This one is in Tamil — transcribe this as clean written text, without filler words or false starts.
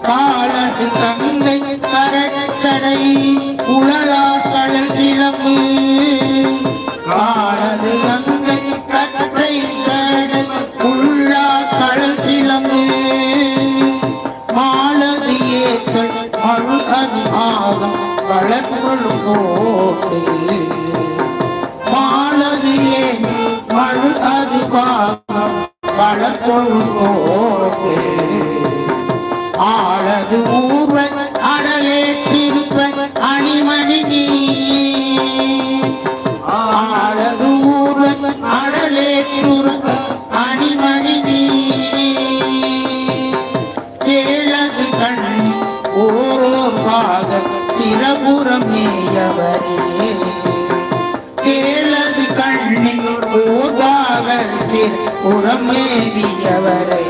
காலது கங்கை கரட்டடை உளலா கடல் சிலம்பு காலது கங்கை கட்டை கடை உள்ளா கடல் சிலம்பு மாலது ஏற்கள் மழு அது ஆகம் வளர்ப்பொழும் போட்டு மாலது ஏற்கள் மழு அது பாகம் வளர்ப்பொழும் போட்டு ஆளது ஊர்வன் அடலே திருப்பன் அணிமணி நீ ஆளது ஊர்வன் அடலே திருப்பன் அணிமணி நீ சேளது கண் ஓரோர் பாக சிறபுறம் மேயவரே சேளது கண்ணி ஓதாக சிறபுறம் மேவியவரே